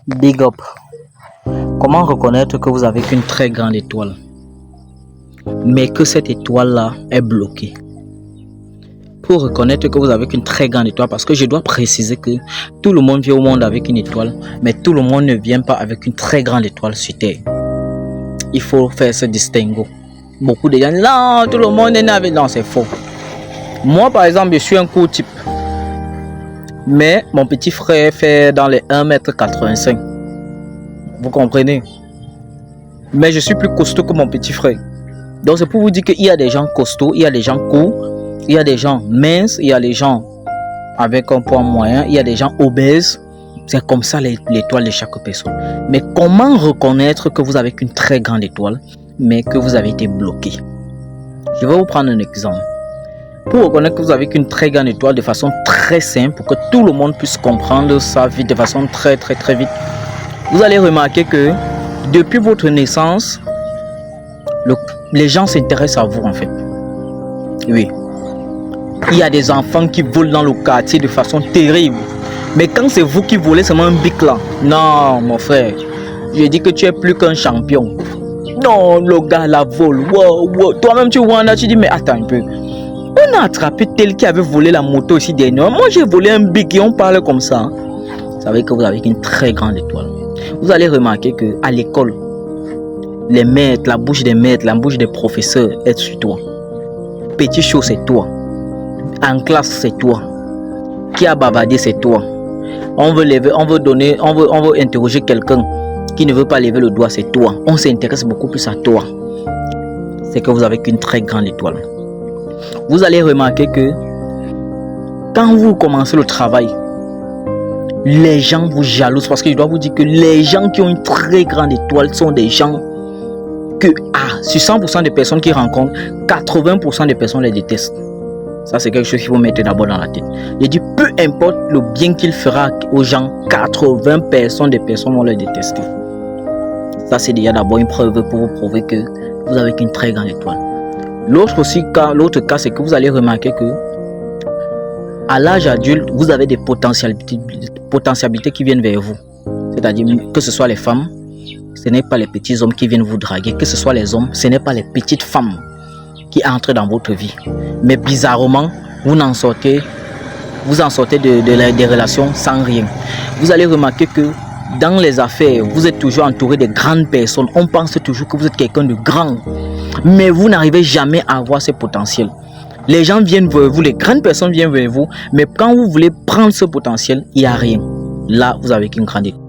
Big up. Comment reconnaître que vous avez qu'une très grande étoile, mais que cette étoile-là est bloquée? Pour reconnaître que vous avez qu'une très grande étoile, parce que je dois préciser que tout le monde vient au monde avec une étoile, mais tout le monde ne vient pas avec une très grande étoile sur Terre. Il faut faire ce distinguo. Beaucoup de gens disent non, tout le monde est né avec... Non, c'est faux. Moi, par exemple, je suis un court type. Mais mon petit frère fait dans les 1,85 m. Vous comprenez? Mais je suis plus costaud que mon petit frère. Donc c'est pour vous dire qu'il y a des gens costauds, il y a des gens courts, il y a des gens minces, il y a des gens avec un poids moyen, il y a des gens obèses. C'est comme ça l'étoile de chaque personne. Mais comment reconnaître que vous avez qu'une très grande étoile, mais que vous avez été bloqué? Je vais vous prendre un exemple. Pour reconnaître que vous avez qu'une très grande étoile de façon très simple, pour que tout le monde puisse comprendre ça vite, de façon très vite, vous allez remarquer que depuis votre naissance, les gens s'intéressent à vous en fait. Oui. Il y a des enfants qui volent dans le quartier de façon terrible. Mais quand c'est vous qui volez, c'est un bic là. Non, mon frère. Je dis que tu es plus qu'un champion. Non, le gars la vole. Wow. Toi-même, tu vois, tu dis, mais attends un peu. On a attrapé tel qui avait volé la moto ici dernièrement. Moi, j'ai volé un bic et on parle comme ça. Vous savez que vous avez une très grande étoile. Vous allez remarquer qu'à l'école, les maîtres, la bouche des maîtres, la bouche des professeurs est sur toi. Petit chaud, c'est toi. En classe, c'est toi. Qui a bavardé, c'est toi. On veut interroger quelqu'un qui ne veut pas lever le doigt, c'est toi. On s'intéresse beaucoup plus à toi. C'est que vous avez qu'une très grande étoile. Vous allez remarquer que quand vous commencez le travail, les gens vous jalousent, parce que je dois vous dire que les gens qui ont une très grande étoile sont des gens que, sur 100% des personnes qu'ils rencontrent, 80% des personnes les détestent. Ça, c'est quelque chose qu'il faut mettre d'abord dans la tête. Je dis, peu importe le bien qu'il fera aux gens, 80% des personnes vont le détester. Ça, c'est déjà d'abord une preuve pour vous prouver que vous avez qu'une très grande étoile. L'autre cas, c'est que vous allez remarquer que à l'âge adulte, vous avez des potentialités qui viennent vers vous. C'est-à-dire que ce soit les femmes, ce n'est pas les petits hommes qui viennent vous draguer. Que ce soit les hommes, ce n'est pas les petites femmes qui entrent dans votre vie. Mais bizarrement, vous en sortez des relations sans rien. Vous allez remarquer que dans les affaires, vous êtes toujours entouré de grandes personnes. On pense toujours que vous êtes quelqu'un de grand. Mais vous n'arrivez jamais à avoir ce potentiel. Les gens viennent vers vous, les grandes personnes viennent vers vous. Mais quand vous voulez prendre ce potentiel, il n'y a rien. Là, vous avez qu'une grande étoile.